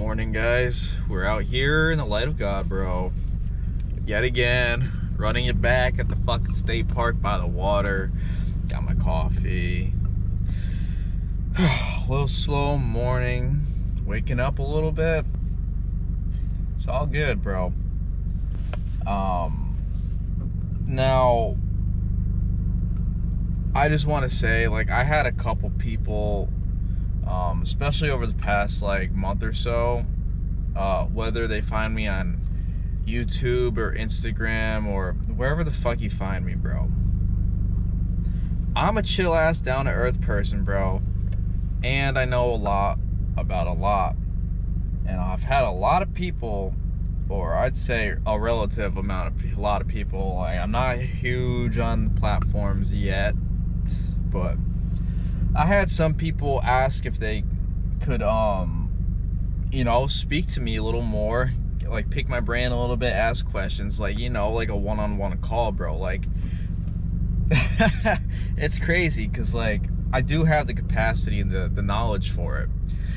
morning, guys. We're out here in the light of God, bro. Yet again, running it back at the fucking state park by the water. Got my coffee. A little slow morning. Waking up a little bit. It's all good, bro. Now, I just want to say, like, I had a couple people, especially over the past, like, month or so, whether they find me on YouTube or Instagram or wherever the fuck you find me, bro. I'm a chill-ass, down-to-earth person, bro, and I know a lot about a lot, and I've had a lot of people, or I'd say a relative amount of, a lot of people, like, I'm not huge on platforms yet, but I had some people ask if they could, you know, speak to me a little more, like, pick my brain a little bit, ask questions, like, you know, like a one-on-one call, bro. Like, it's crazy, because, like, I do have the capacity and the knowledge for it.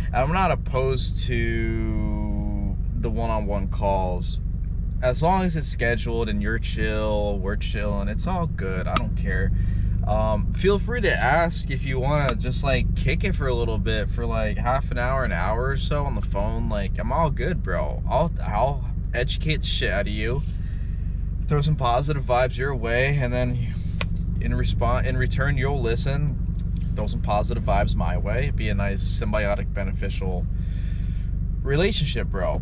And I'm not opposed to the one-on-one calls, as long as it's scheduled and you're chill, we're chilling, it's all good. I don't care. Feel free to ask if you want to just, like, kick it for a little bit, for like half an hour or so on the phone. Like, I'm all good, bro. I'll educate the shit out of you, throw some positive vibes your way, and then in return you'll listen, throw some positive vibes my way. It'd be a nice symbiotic, beneficial relationship, bro.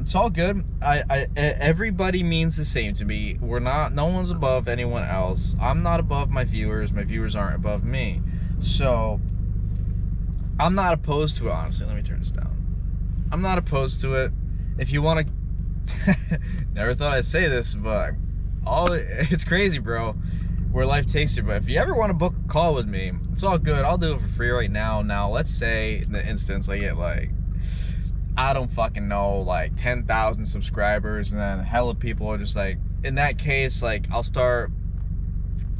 It's all good. Everybody means the same to me. No one's above anyone else. I'm not above my viewers aren't above me. So I'm not opposed to it, honestly. Let me turn this down. I'm not opposed to it. If you want to never thought I'd say this, but it's crazy, bro, where life takes you. But if you ever want to book a call with me, it's all good. I'll do it for free right now. Now, let's say in the instance I get, like, I don't fucking know, like 10,000 subscribers, and then hella people are just like, in that case, like, I'll start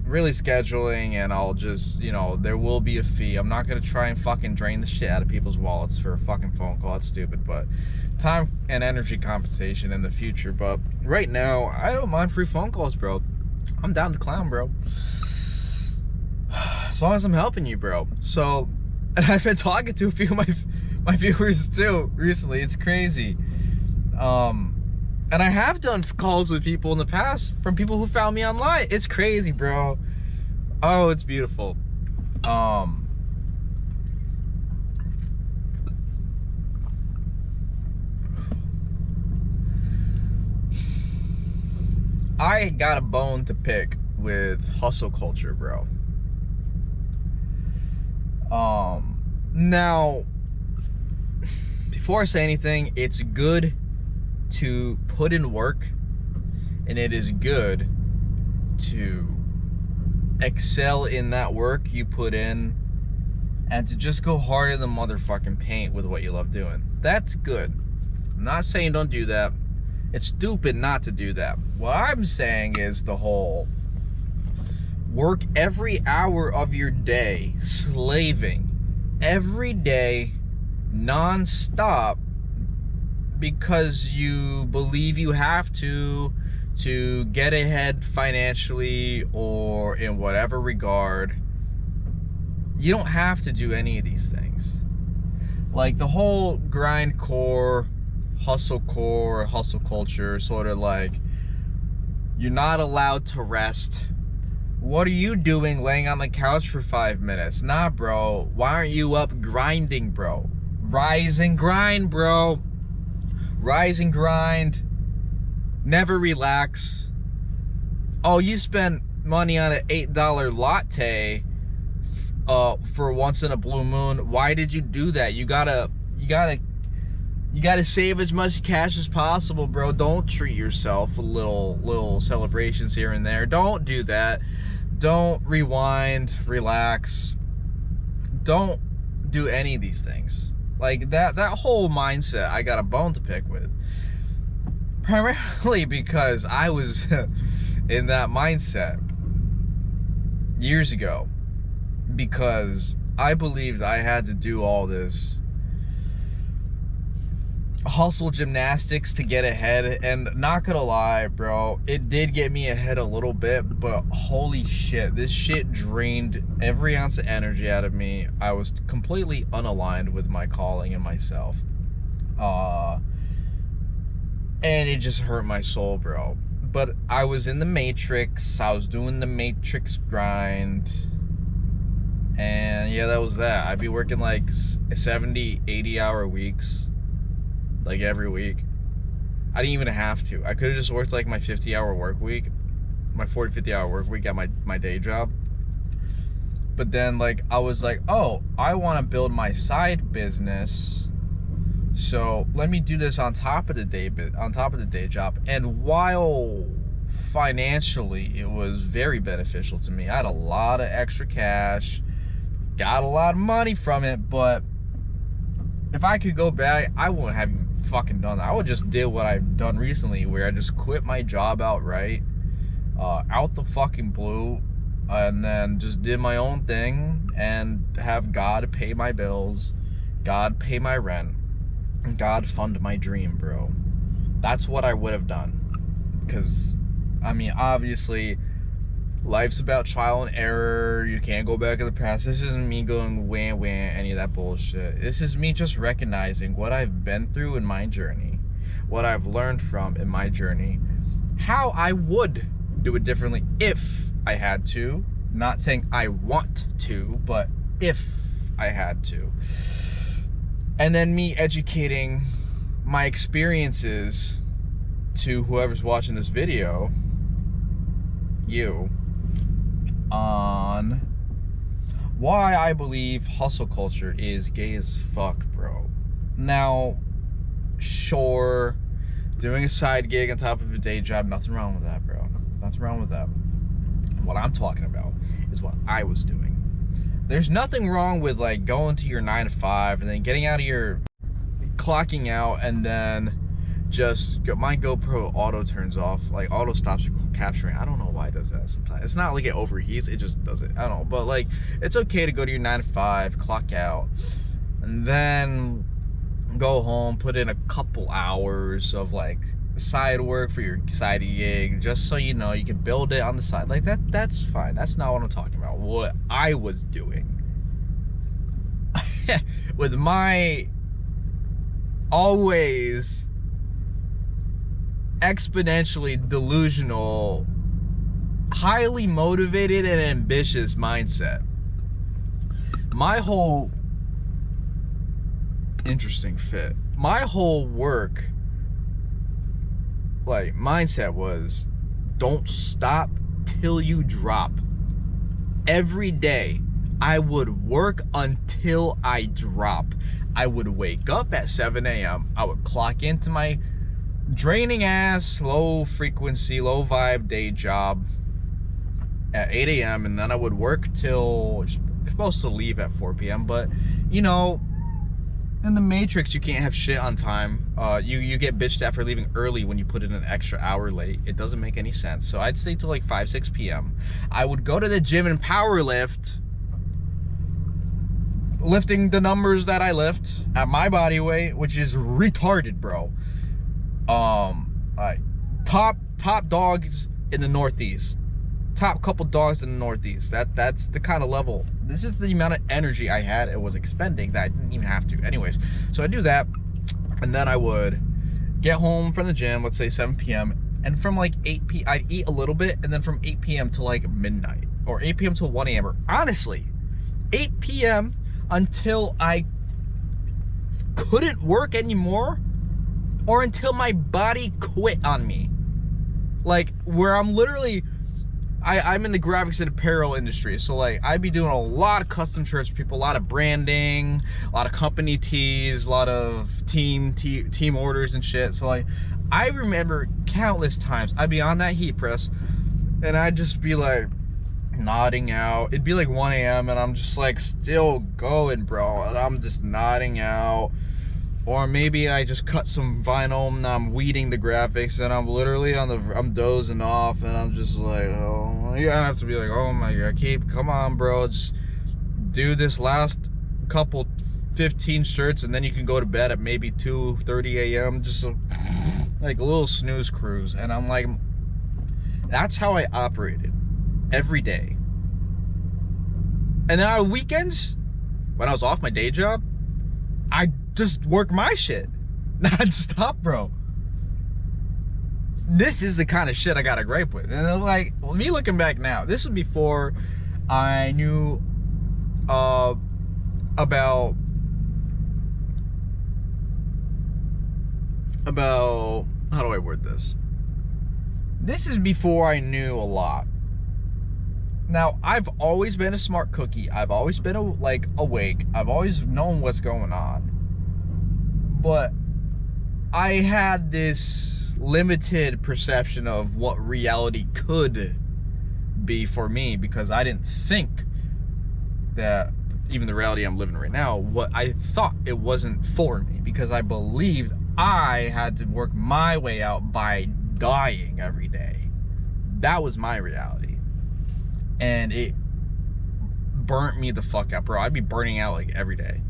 really scheduling, and I'll just, you know, there will be a fee. I'm not gonna try and fucking drain the shit out of people's wallets for a fucking phone call. That's stupid. But time and energy compensation in the future. But right now, I don't mind free phone calls, bro. I'm down to clown, bro, as long as I'm helping you, bro. So, and I've been talking to a few of my viewers too recently. It's crazy. And I have done calls with people in the past from people who found me online. It's crazy, bro. Oh, it's beautiful. I got a bone to pick with hustle culture, bro. Now, before I say anything, it's good to put in work, and it is good to excel in that work you put in, and to just go harder than motherfucking paint with what you love doing. That's good. I'm not saying don't do that. It's stupid not to do that. What I'm saying is the whole work every hour of your day, slaving every day, non-stop, because you believe you have to get ahead financially or in whatever regard. You don't have to do any of these things. Like, the whole grindcore, hustlecore, hustle culture, sort of like, you're not allowed to rest. What are you doing laying on the couch for 5 minutes? Nah, bro. Why aren't you up grinding, bro? Rise and grind, bro. Rise and grind. Never relax. Oh, you spent money on an $8 latte for once in a blue moon. Why did you do that? You gotta save as much cash as possible, bro. Don't treat yourself with little celebrations here and there. Don't do that. Don't rewind, relax. Don't do any of these things. Like, that whole mindset, I got a bone to pick with. Primarily because I was in that mindset years ago, because I believed I had to do all this hustle gymnastics to get ahead, and not gonna lie, bro, it did get me ahead a little bit, but holy shit, this shit drained every ounce of energy out of me. I was completely unaligned with my calling and myself, and it just hurt my soul, bro. But I was in the matrix, I was doing the matrix grind, and yeah, that was that. I'd be working like 70, 80 hour weeks, like every week. I didn't even have to. I could have just worked like my 50-hour work week, my 40, 50-hour work week at my day job. But then like I was like, oh, I want to build my side business, so let me do this on top of the day job. And while financially it was very beneficial to me, I had a lot of extra cash, got a lot of money from it, but if I could go back, I wouldn't have even fucking done that. I would just did what I've done recently, where I just quit my job outright, out the fucking blue, and then just did my own thing and have God pay my bills, God pay my rent, and God fund my dream, bro. That's what I would have done. Because, I mean, obviously, life's about trial and error. You can't go back in the past. This isn't me going wah, any of that bullshit. This is me just recognizing what I've been through in my journey, what I've learned from in my journey, how I would do it differently if I had to. Not saying I want to, but if I had to. And then me educating my experiences to whoever's watching this video, you, on why I believe hustle culture is gay as fuck, bro. Now, sure, doing a side gig on top of a day job, nothing wrong with that, bro. Nothing wrong with that. What I'm talking about is what I was doing. There's nothing wrong with like going to your 9 to 5 and then getting out of your clocking out, and then just my GoPro auto turns off, like auto stops capturing. I don't know why it does that sometimes. It's not like it overheats, it just does it. I don't know, but like it's okay to go to your 9 to 5, clock out, and then go home, put in a couple hours of like side work for your side gig, just so you know you can build it on the side. Like that's fine. That's not what I'm talking about. What I was doing with my always exponentially delusional, highly motivated and ambitious mindset. My whole interesting fit. My whole work like mindset was don't stop till you drop. Every day I would work until I drop. I would wake up at 7 a.m. I would clock into my draining ass, low frequency, low vibe day job at 8 a.m. and then I would work till, supposed to leave at 4 p.m. but you know, in the Matrix, you can't have shit on time. You get bitched at for leaving early when you put in an extra hour late. It doesn't make any sense. So I'd stay till like 5, 6 p.m. I would go to the gym and power lift, lifting the numbers that I lift at my body weight, which is retarded, bro. Top dogs in the Northeast. Top couple dogs in the Northeast. That's the kind of level. This is the amount of energy I had and was expending that I didn't even have to. Anyways, so I do that, and then I would get home from the gym, let's say 7 p.m. and from like 8 p.m. I'd eat a little bit, and then from 8 p.m. to like midnight, or 8 p.m. till 1 a.m. or honestly 8 p.m. until I couldn't work anymore, or until my body quit on me. Like where I'm literally, I'm in the graphics and apparel industry, so like I'd be doing a lot of custom shirts for people, a lot of branding, a lot of company tees, a lot of team orders and shit. So like I remember countless times I'd be on that heat press and I'd just be like nodding out. It'd be like 1 a.m. and I'm just like still going, bro, and I'm just nodding out. Or maybe I just cut some vinyl and I'm weeding the graphics and I'm literally I'm dozing off and I'm just like, oh, you gotta have to be like, oh my God, come on, bro, just do this last couple 15 shirts, and then you can go to bed at maybe 2:30 a.m. Just like a little snooze cruise. And I'm like, that's how I operated every day. And then on weekends, when I was off my day job, I just work my shit non-stop, bro. This is the kind of shit I got a gripe with. And like, me looking back now, this was before I knew about how do I word this? This is before I knew a lot. Now, I've always been a smart cookie. I've always been awake. I've always known what's going on. But I had this limited perception of what reality could be for me, because I didn't think that even the reality I'm living right now, what I thought it wasn't for me, because I believed I had to work my way out by dying every day. That was my reality. And it burnt me the fuck out, bro. I'd be burning out like every day.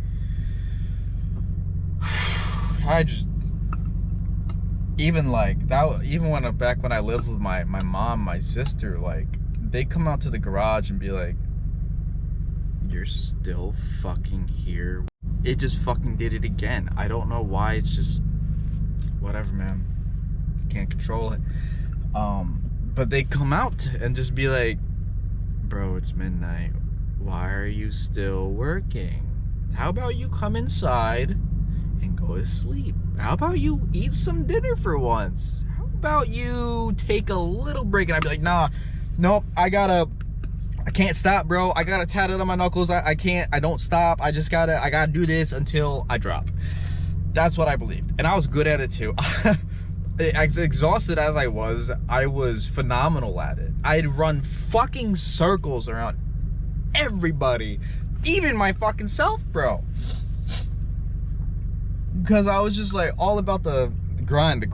I just, even like that, even back when I lived with my mom, my sister, like, they'd come out to the garage and be like, "You're still fucking here." It just fucking did it again. I don't know why. It's just whatever, man. Can't control it. But they come out and just be like, "Bro, it's midnight. Why are you still working? How about you come inside and go to sleep? How about you eat some dinner for once? How about you take a little break?" And I'd be like, "Nah, nope, I can't stop, bro. I gotta tat it on my knuckles. I don't stop. I gotta do this until I drop." That's what I believed. And I was good at it too. As exhausted as I was phenomenal at it. I'd run fucking circles around everybody, even my fucking self, bro. Because I was just like all about the grind,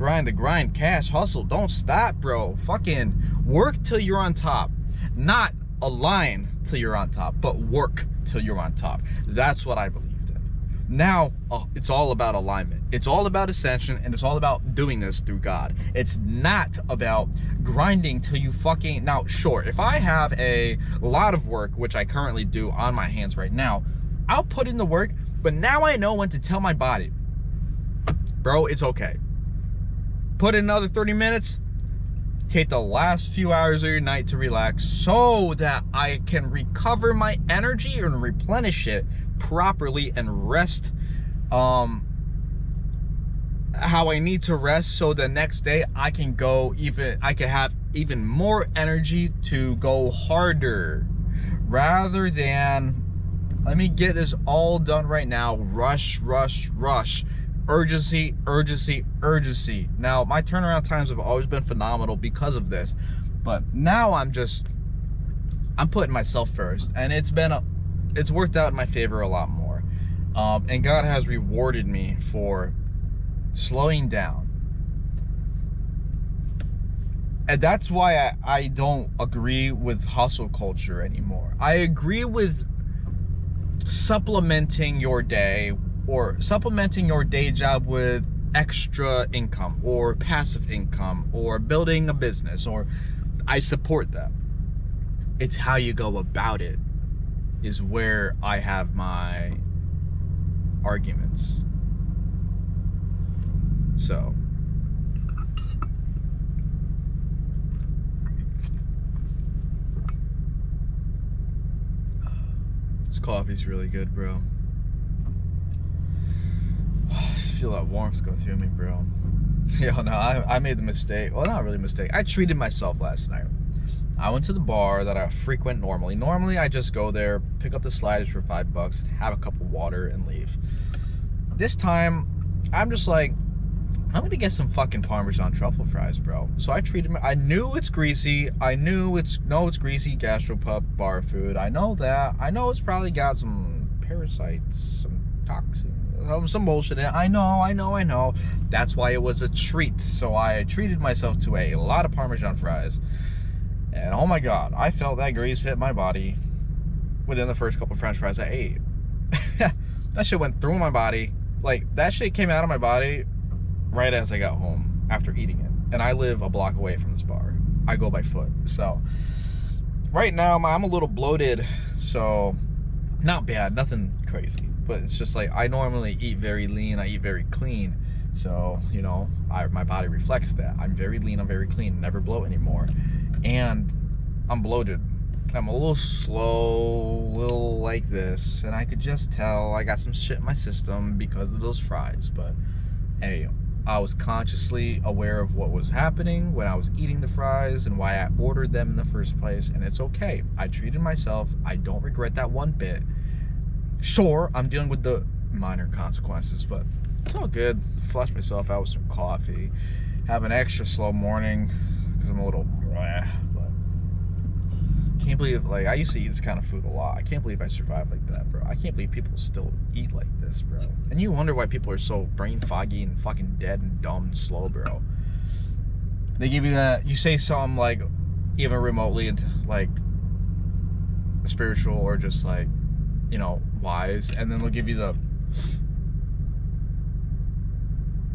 cash, hustle. Don't stop, bro. Fucking work till you're on top. Not align till you're on top, but work till you're on top. That's what I believed in. Now, it's all about alignment. It's all about ascension, and it's all about doing this through God. It's not about grinding till you fucking... Now, sure, if I have a lot of work, which I currently do on my hands right now, I'll put in the work, but now I know when to tell my body, bro, it's okay. Put in another 30 minutes, take the last few hours of your night to relax so that I can recover my energy and replenish it properly and rest how I need to rest, so the next day I can have even more energy to go harder, rather than let me get this all done right now, rush, urgency. Now, my turnaround times have always been phenomenal because of this, but now I'm putting myself first, and it's worked out in my favor a lot more. And God has rewarded me for slowing down. And that's why I don't agree with hustle culture anymore. I agree with supplementing your day, or supplementing your day job with extra income or passive income or building a business, or I support that. It's how you go about it is where I have my arguments. So this coffee's really good, bro. I feel that warmth go through me, bro. Yo, no, I made the mistake. Well, not really a mistake. I treated myself last night. I went to the bar that I frequent normally. Normally, I just go there, pick up the sliders for $5, have a cup of water, and leave. This time, I'm just like, I'm gonna get some fucking Parmesan truffle fries, bro. So I knew it's greasy. I know it's greasy gastropub bar food. I know that. I know it's probably got some parasites, some toxins, some bullshit in it. I know. That's why it was a treat. So I treated myself to a lot of Parmesan fries. And oh my God, I felt that grease hit my body within the first couple French fries I ate. That shit went through my body. Like, that shit came out of my body right as I got home after eating it. And I live a block away from this bar. I go by foot. So, right now, I'm a little bloated. So, not bad. Nothing crazy. But it's just like, I normally eat very lean. I eat very clean. So, you know, my body reflects that. I'm very lean. I'm very clean. Never bloat anymore. And I'm bloated. I'm a little slow, a little like this, and I could just tell I got some shit in my system because of those fries. But hey, I was consciously aware of what was happening when I was eating the fries and why I ordered them in the first place, and it's okay. I treated myself. I don't regret that one bit. Sure, I'm dealing with the minor consequences, but it's all good. Flush myself out with some coffee. Have an extra slow morning because I'm a little but can't believe, like, I used to eat this kind of food a lot. I can't believe I survived like that, bro. I can't believe people still eat like this, bro. And you wonder why people are so brain foggy and fucking dead and dumb and slow, bro. They give you that, you say something like even remotely into like spiritual or just like, you know, wise, and then they'll give you the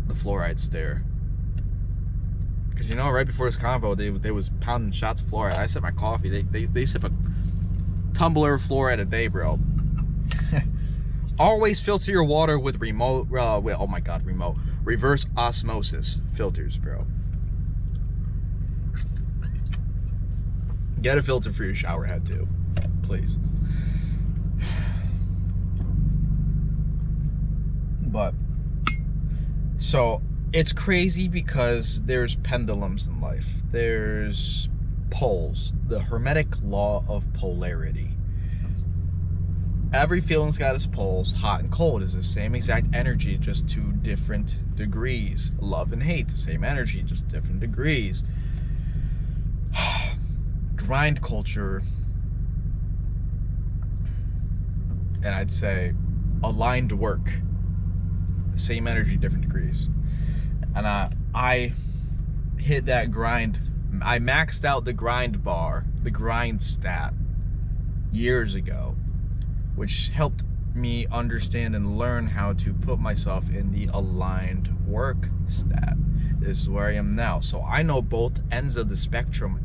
fluoride stare. Because, you know, right before this convo, they was pounding shots of fluoride. I sip my coffee. They sip a tumbler of fluoride a day, bro. Always filter your water with reverse osmosis filters, bro. Get a filter for your shower head too, please. But so it's crazy because there's pendulums in life. There's poles, the hermetic law of polarity. Every feeling's got its poles. Hot and cold is the same exact energy, just 2 different degrees. Love and hate, the same energy, just different degrees. Grind culture, and I'd say aligned work, the same energy, different degrees. And I hit that grind. I maxed out the grind bar, the grind stat, years ago, which helped me understand and learn how to put myself in the aligned work stat. This is where I am now. So I know both ends of the spectrum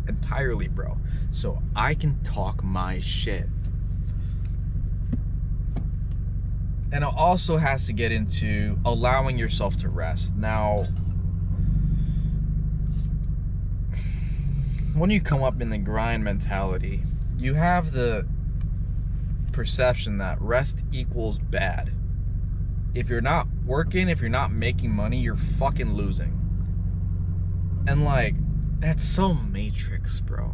entirely, bro. So I can talk my shit. And it also has to get into allowing yourself to rest. Now, when you come up in the grind mentality, you have the perception that rest equals bad. If you're not working, if you're not making money, you're fucking losing. And like, that's so Matrix, bro.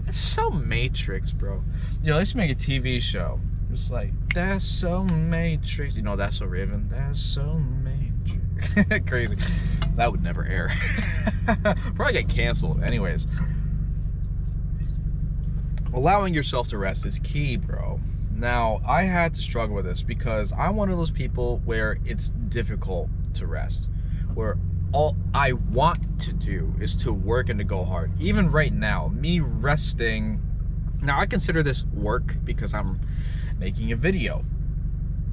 That's so Matrix, bro. Yo, let's make a TV show. Just like, that's so Matrix. You know, that's so Raven. That's so Matrix. Crazy. That would never air. Probably get canceled. Anyways. Allowing yourself to rest is key, bro. Now, I had to struggle with this because I'm one of those people where it's difficult to rest. Where all I want to do is to work and to go hard. Even right now, me resting. Now, I consider this work because I'm making a video.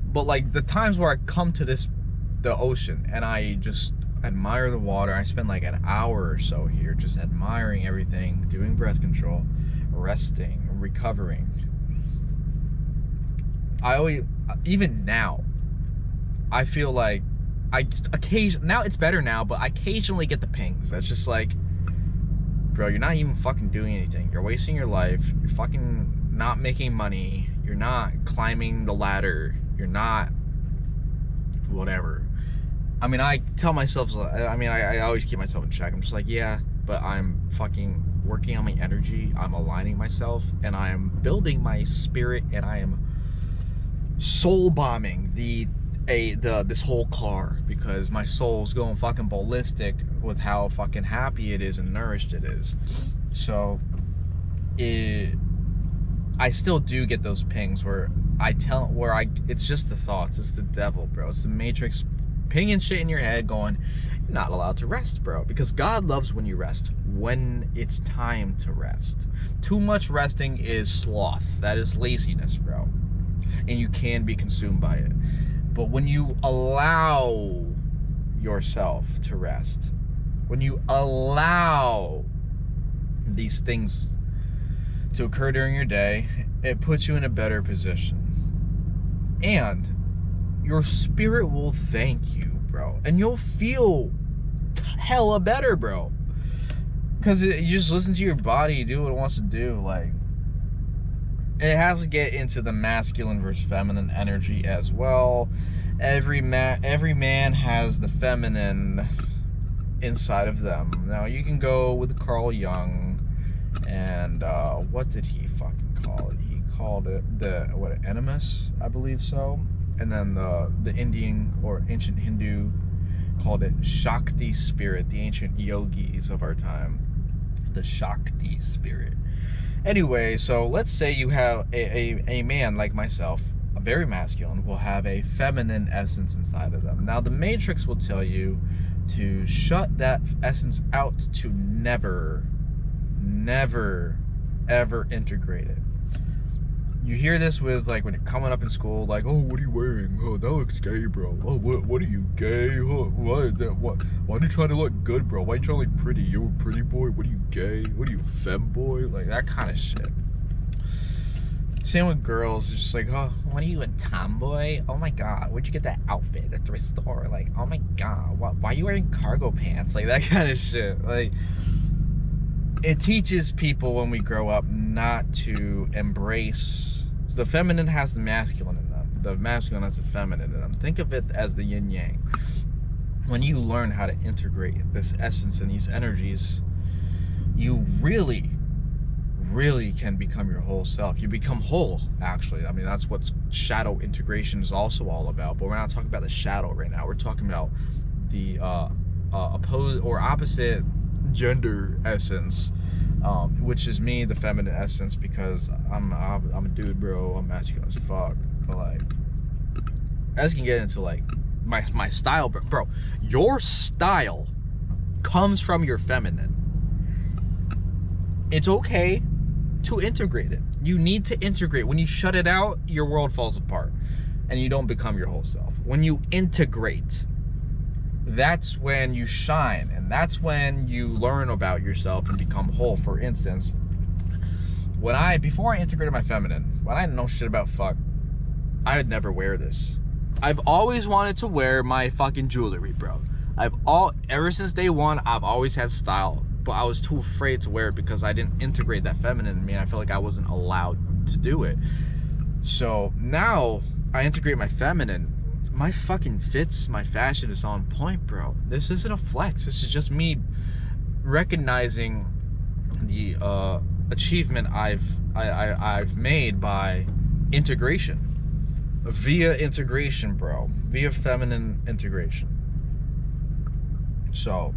But like the times where I come to the ocean and I just admire the water, I spend like an hour or so here just admiring everything, doing breath control, resting, recovering. I always, even now, I feel like now it's better now, but I occasionally get the pings. That's just like, bro, you're not even fucking doing anything. You're wasting your life. You're fucking not making money. You're not climbing the ladder. You're not whatever. I mean, I tell myself, I always keep myself in check. I'm just like, yeah, but I'm fucking working on my energy. I'm aligning myself, and I am building my spirit, and I am soul bombing this whole car because my soul's going fucking ballistic with how fucking happy it is and nourished it is. So I still do get those pings where it's just the thoughts, it's the devil, bro. It's the Matrix pinging shit in your head going, you're not allowed to rest, bro, because God loves when you rest, when it's time to rest. Too much resting is sloth. That is laziness, bro. and you can be consumed by it. But when you allow yourself to rest, when you allow these things to occur during your day, it puts you in a better position. And your spirit will thank you, bro. And you'll feel hella better, bro. Because you just listen to your body, do what it wants to do. Like, and it has to get into the masculine versus feminine energy as well. Every man has the feminine inside of them. Now, you can go with Carl Jung, and what did he fucking call it? He called it animus, I believe so. And then the Indian or ancient Hindu called it Shakti spirit, the ancient yogis of our time. The Shakti spirit. Anyway, so let's say you have a man like myself, a very masculine, will have a feminine essence inside of them. Now, the Matrix will tell you to shut that essence out, to never, ever integrate it. You hear this with, like, when you're coming up in school, like, oh, what are you wearing? Oh, that looks gay, bro. Oh, what are you, gay? Oh, what is that? What? Why are you trying to look good, bro? Why are you trying to look pretty? You a pretty boy? What are you, gay? What are you, a femboy? Like, that kind of shit. Same with girls. It's just like, oh, what are you, a tomboy? Oh my god, where'd you get that outfit at the thrift store? Like, oh my god, why are you wearing cargo pants? Like, that kind of shit. Like, it teaches people when we grow up not to embrace. So the feminine has the masculine in them. The masculine has the feminine in them. Think of it as the yin yang. When you learn how to integrate this essence and these energies, you really can become your whole self. You become whole, actually. I mean, that's what shadow integration is also all about. But we're not talking about the shadow right now. We're talking about the opposed or opposite gender essence, which is me, the feminine essence, because I'm a dude, bro. I'm masculine as fuck. But like, as you can get into like my style, bro, your style comes from your feminine. It's okay to integrate it. You need to integrate. When you shut it out, your world falls apart and you don't become your whole self. When you integrate, that's when you shine, and that's when you learn about yourself and become whole. For instance, before I integrated my feminine, when I didn't know shit about fuck, I would never wear this. I've always wanted to wear my fucking jewelry, bro. Ever since day one, I've always had style, but I was too afraid to wear it because I didn't integrate that feminine in me, and I felt like I wasn't allowed to do it. So now I integrate my feminine. My fucking fits, my fashion is on point, bro. This isn't a flex. This is just me recognizing the achievement I've made by integration, via integration, bro, via feminine integration. So,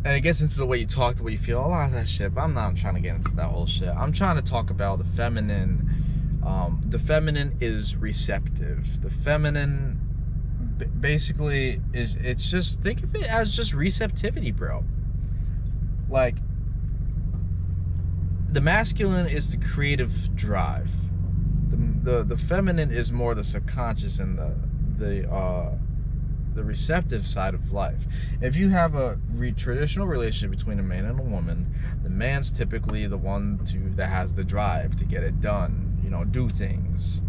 and it gets into the way you talk, the way you feel, a lot of that shit. But I'm not trying to get into that whole shit. I'm trying to talk about the feminine. The feminine is receptive. The feminine basically it's just, think of it as just receptivity, bro. Like, the masculine is the creative drive. The feminine is more the subconscious and the receptive side of life. If you have a traditional relationship between a man and a woman, the man's typically the one that has the drive to get it done. You know, do things.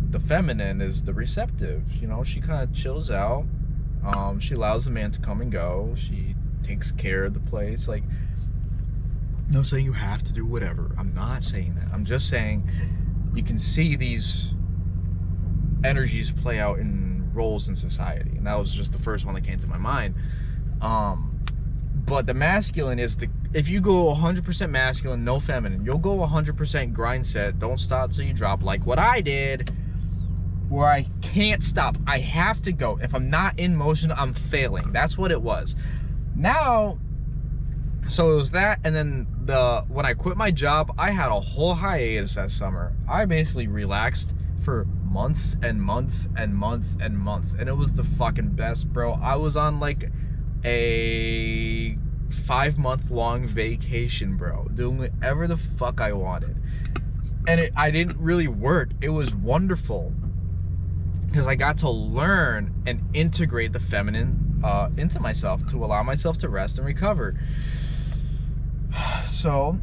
The feminine is the receptive. You know, she kind of chills out. She allows the man to come and go. She takes care of the place. Like, I'm not saying you have to do whatever. I'm not saying that. I'm just saying you can see these energies play out in roles in society, and that was just the first one that came to my mind. But the masculine is if you go 100% masculine, no feminine, you'll go 100% grind set, don't stop till you drop, like what I did, where I can't stop. I have to go. If I'm not in motion, I'm failing. That's what it was. Now, so it was that, and then when I quit my job, I had a whole hiatus that summer. I basically relaxed for months and months and months and months, and it was the fucking best, bro. I was on like a 5-month long vacation, bro, doing whatever the fuck I wanted. And I didn't really work. It was wonderful because I got to learn and integrate the feminine into myself to allow myself to rest and recover. So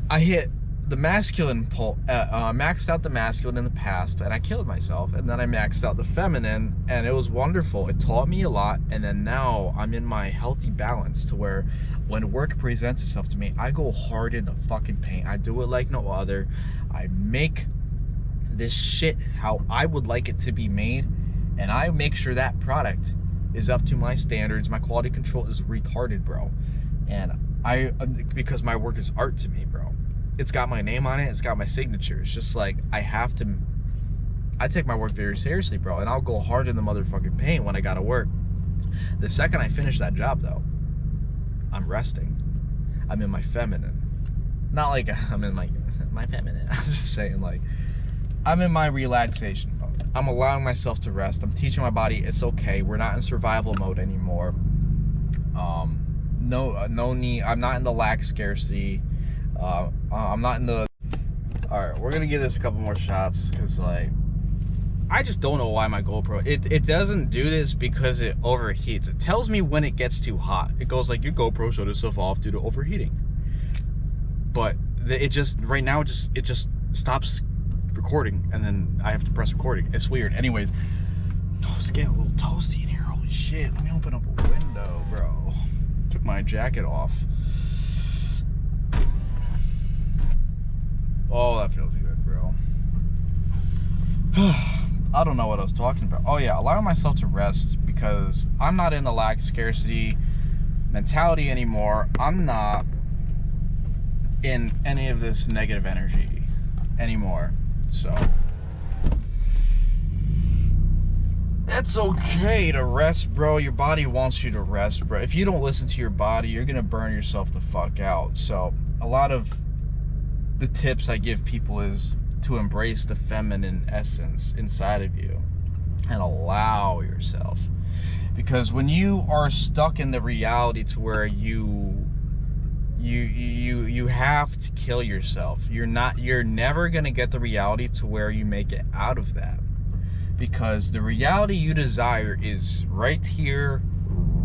I hit the masculine pole, maxed out the masculine in the past, and I killed myself. And then I maxed out the feminine, and it was wonderful. It taught me a lot. And then now I'm in my healthy balance to where when work presents itself to me, I go hard in the fucking paint. I do it like no other. I make this shit how I would like it to be made, and I make sure that product is up to my standards. My quality control is retarded, bro. And because my work is art to me, bro. It's got my name on it. It's got my signature. It's just like, I take my work very seriously, bro. And I'll go hard in the motherfucking paint when I gotta work. The second I finish that job, though, I'm resting. I'm in my feminine. Not like I'm in my feminine. I'm just saying, like, I'm in my relaxation mode. I'm allowing myself to rest. I'm teaching my body it's okay. We're not in survival mode anymore. No need. I'm not in the lack scarcity. I'm not in the... Alright, we're gonna give this a couple more shots because, like, I just don't know why my GoPro... It doesn't do this because it overheats. It tells me when it gets too hot. It goes like, your GoPro shut itself off due to overheating. But it just... Right now, it just stops recording, and then I have to press recording. It's weird. Anyways, oh, it's getting a little toasty in here. Holy shit. Let me open up a window, bro. Took my jacket off. Oh, that feels good, bro. I don't know what I was talking about. Oh, yeah, allowing myself to rest because I'm not in the lack scarcity mentality anymore. I'm not in any of this negative energy anymore. So it's okay to rest, bro. Your body wants you to rest, bro. If you don't listen to your body, you're gonna burn yourself the fuck out. So a lot of the tips I give people is to embrace the feminine essence inside of you and allow yourself. Because when you are stuck in the reality to where you have to kill yourself, you're never gonna get the reality to where you make it out of that. Because the reality you desire is right here,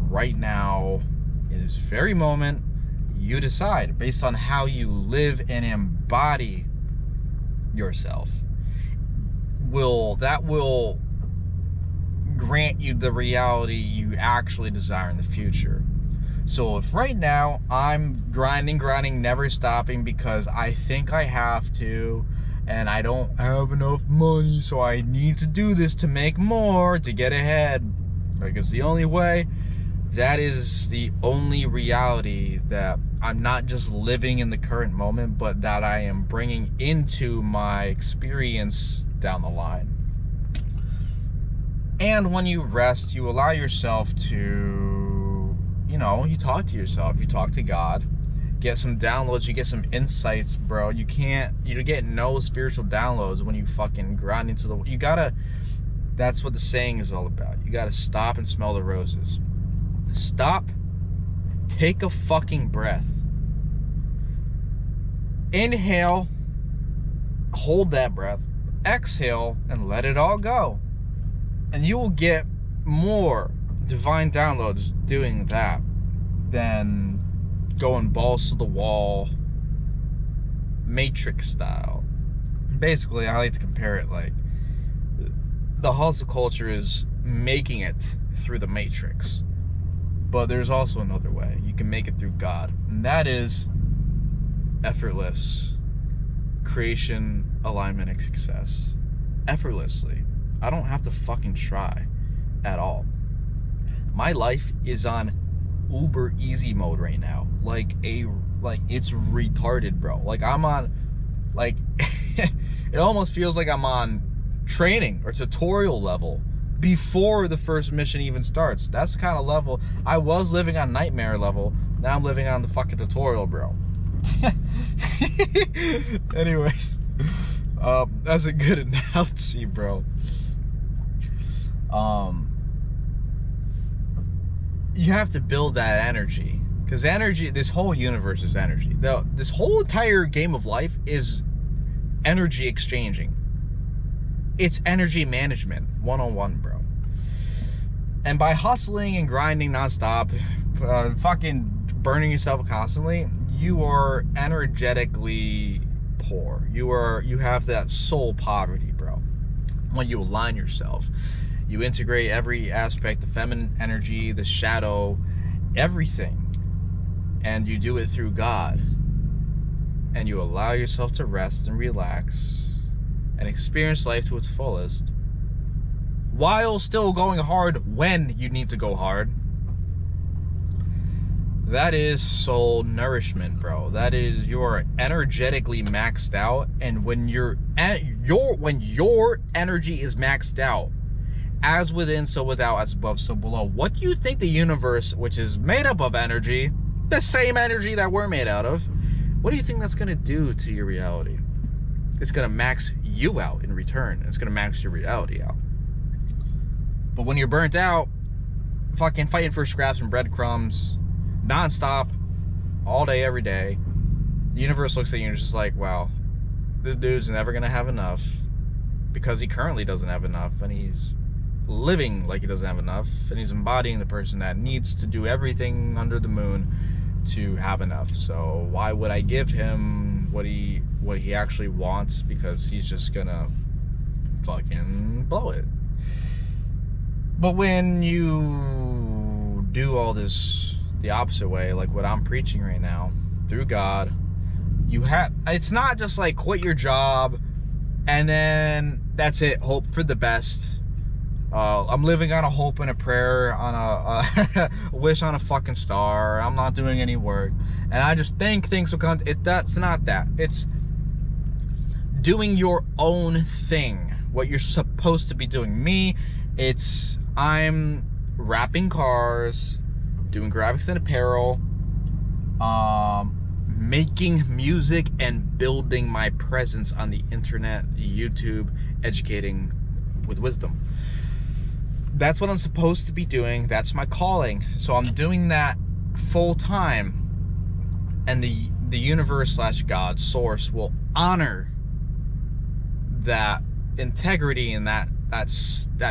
right now, in this very moment. You decide based on how you live and embody yourself. That will grant you the reality you actually desire in the future. So if right now I'm grinding, never stopping because I think I have to, and I don't have enough money, so I need to do this to make more, to get ahead, like it's the only way, that is the only reality that I'm not just living in the current moment, but that I am bringing into my experience down the line. And when you rest, you allow yourself to, you talk to yourself, you talk to God, get some downloads, you get some insights, bro. You get no spiritual downloads when you fucking grind into that's what the saying is all about. You gotta stop and smell the roses. Stop, take a fucking breath, inhale, hold that breath, exhale, and let it all go. And you will get more divine downloads doing that than going balls to the wall, Matrix style. Basically, I like to compare it like the hustle culture is making it through the Matrix. But there's also another way. You can make it through God. And that is effortless creation, alignment, and success. Effortlessly. I don't have to fucking try at all. My life is on uber easy mode right now. Like it's retarded, bro. Like I'm on, like, it almost feels like I'm on training or tutorial level before the first mission even starts. That's the kind of level. I was living on nightmare level. Now I'm living on the fucking tutorial, bro. Anyways, that's a good analogy, bro. You have to build that energy, Because energy, this whole universe is energy. This whole entire game of life is energy exchanging. It's energy management, 101, bro. And by hustling and grinding nonstop, fucking burning yourself constantly, you are energetically poor. You have that soul poverty, bro. When you align yourself, you integrate every aspect, the feminine energy, the shadow, everything. And you do it through God. And you allow yourself to rest and relax and experience life to its fullest, while still going hard when you need to go hard. That is soul nourishment, bro. That is, you're energetically maxed out, and when your energy is maxed out, as within, so without, as above, so below, what do you think the universe, which is made up of energy, the same energy that we're made out of, what do you think that's gonna do to your reality? It's gonna max you out in return. It's gonna max your reality out. But when you're burnt out, fucking fighting for scraps and breadcrumbs, nonstop, all day, every day, the universe looks at you and is just like, wow, this dude's never gonna have enough, because he currently doesn't have enough, and he's living like he doesn't have enough, and he's embodying the person that needs to do everything under the moon to have enough. So why would I give him what he actually wants? Because he's just gonna fucking blow it. But when you do all this the opposite way, like what I'm preaching right now, through God, it's not just like quit your job and then that's it, hope for the best. I'm living on a hope and a prayer, on a wish on a fucking star. I'm not doing any work, and I just think things will come. That's not that. It's doing your own thing, what you're supposed to be doing. Me, I'm wrapping cars, doing graphics and apparel, making music, and building my presence on the internet, YouTube, educating with wisdom. That's what I'm supposed to be doing. That's my calling. So I'm doing that full time, and the universe / God, source, will honor that integrity and that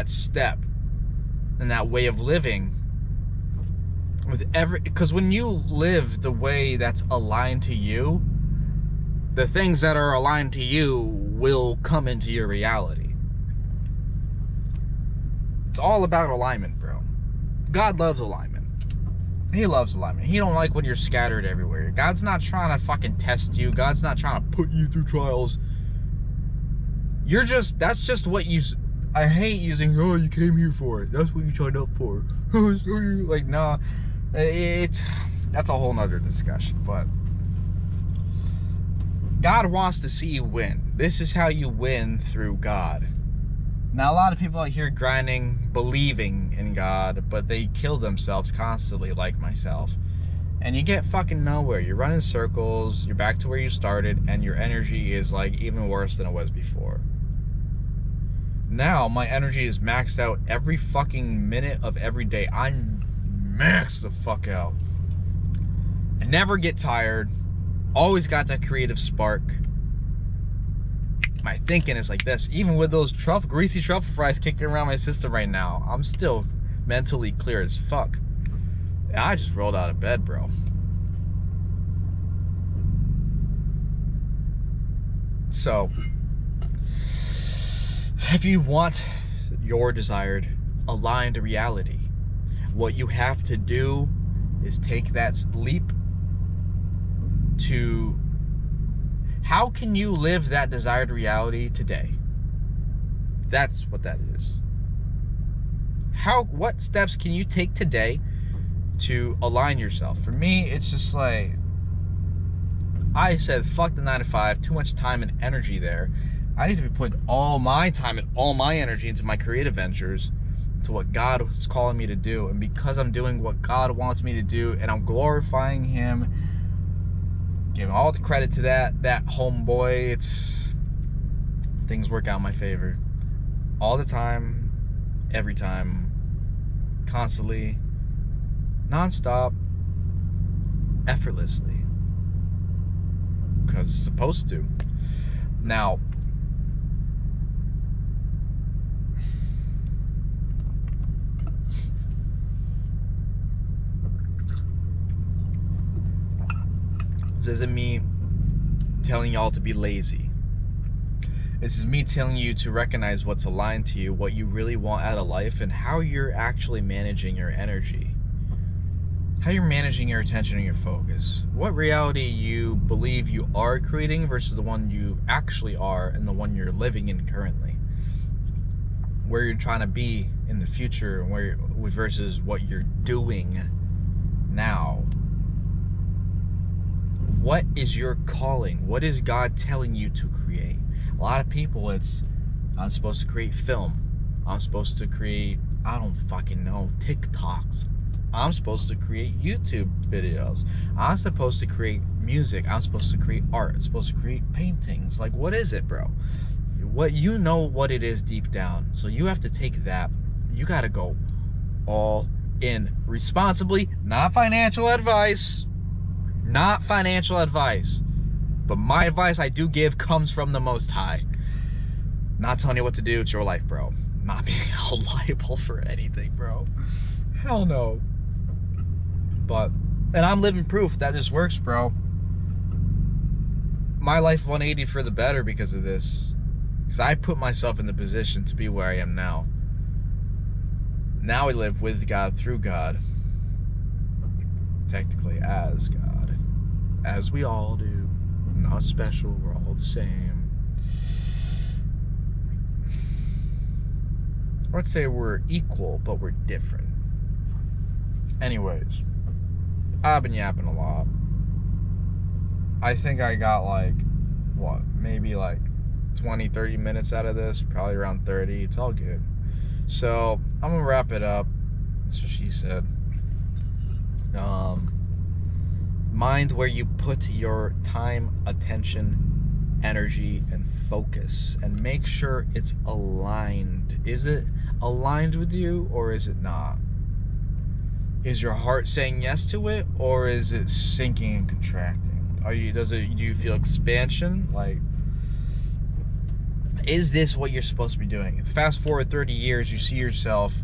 step and that way of living because when you live the way that's aligned to you, the things that are aligned to you will come into your reality. It's all about alignment, bro. God loves alignment. He loves alignment. He don't like when you're scattered everywhere. God's not trying to fucking test you. God's not trying to put you through trials. That's just what I hate using, oh, you came here for it. That's what you signed up for. Like, nah. That's a whole nother discussion, but God wants to see you win. This is how you win, through God. Now, a lot of people out here grinding, believing in God, but they kill themselves constantly, like myself. And you get fucking nowhere. You're running circles, you're back to where you started, and your energy is like even worse than it was before. Now, my energy is maxed out every fucking minute of every day. I'm maxed the fuck out. I never get tired. Always got that creative spark. My thinking is like this. Even with those greasy truffle fries kicking around my system right now, I'm still mentally clear as fuck. And I just rolled out of bed, bro. So, if you want your desired aligned reality, what you have to do is take that leap to how can you live that desired reality today? That's what that is. What steps can you take today to align yourself? For me, it's just like, I said, fuck the 9 to 5, too much time and energy there. I need to be putting all my time and all my energy into my creative ventures, to what God is calling me to do. And because I'm doing what God wants me to do, and I'm glorifying Him, giving all the credit to that homeboy, things work out in my favor. All the time, every time, constantly, non-stop, effortlessly. Because it's supposed to. Now, this isn't me telling y'all to be lazy. This is me telling you to recognize what's aligned to you, what you really want out of life, and how you're actually managing your energy. How you're managing your attention and your focus. What reality you believe you are creating versus the one you actually are and the one you're living in currently. Where you're trying to be in the future versus what you're doing now. What is your calling? What is God telling you to create? A lot of people, I'm supposed to create film. I'm supposed to create, I don't fucking know, TikToks. I'm supposed to create YouTube videos. I'm supposed to create music. I'm supposed to create art. I'm supposed to create paintings. Like, what is it, bro? What, you know what it is deep down. So you have to take that. You got to go all in responsibly. Not financial advice. Not financial advice. But my advice I do give comes from the Most High. Not telling you what to do. It's your life, bro. Not being held liable for anything, bro. Hell no. And I'm living proof that this works, bro. My life 180 for the better because of this. Because I put myself in the position to be where I am now. Now I live with God, through God. Technically as God. As we all do. Not special, we're all the same. I'd say we're equal, but we're different. Anyways, I've been yapping a lot. I think I got maybe 20, 30 minutes out of this. Probably around 30. It's all good. So, I'm going to wrap it up. That's what she said. Mind where you put your time, attention, energy, and focus. And make sure it's aligned. Is it aligned with you or is it not? Is your heart saying yes to it, or is it sinking and contracting? Do you feel expansion? Like, is this what you're supposed to be doing? Fast forward 30 years, you see yourself.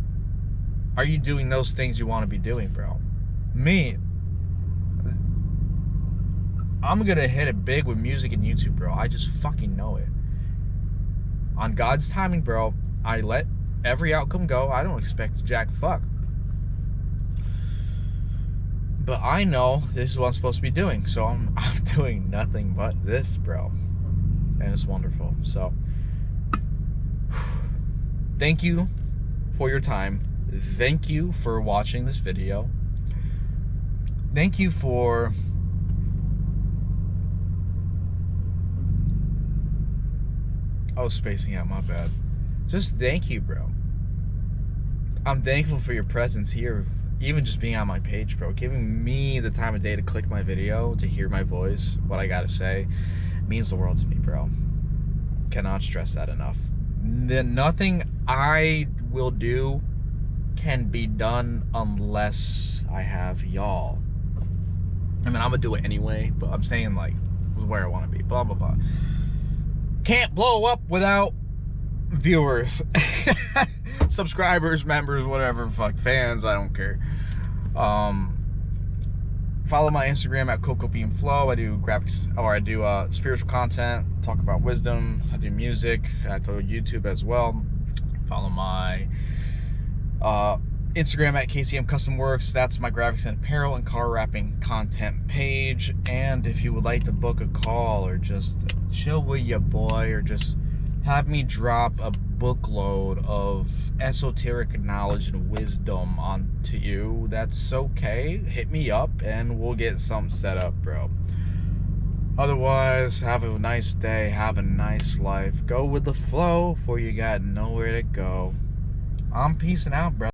Are you doing those things you want to be doing, bro? Me, I'm gonna hit it big with music and YouTube, bro. I just fucking know it. On God's timing, bro, I let every outcome go. I don't expect jack fuck. But I know this is what I'm supposed to be doing. So I'm doing nothing but this, bro. And it's wonderful. So, thank you for your time. Thank you for watching this video. Thank you for... Oh, spacing out, my bad. Just thank you, bro. I'm thankful for your presence here. Even just being on my page, bro, giving me the time of day to click my video, to hear my voice, what I gotta say, means the world to me, bro. Cannot stress that enough. Nothing I will do can be done unless I have y'all. I mean, I'm gonna do it anyway, but I'm saying, like, where I want to be, blah, blah, blah. Can't blow up without viewers. Subscribers, members, whatever, fuck, fans, I don't care. Follow my Instagram at CocoBeanFlow. I do graphics, or I do spiritual content, talk about wisdom. I do music. I do YouTube as well. Follow my Instagram at KCM Custom Works. That's my graphics and apparel and car wrapping content page. And if you would like to book a call or just chill with your boy or just have me drop a bookload of esoteric knowledge and wisdom onto you, that's okay. Hit me up and we'll get something set up, bro. Otherwise, have a nice day, have a nice life. Go with the flow, for you got nowhere to go. I'm peacing out, bro.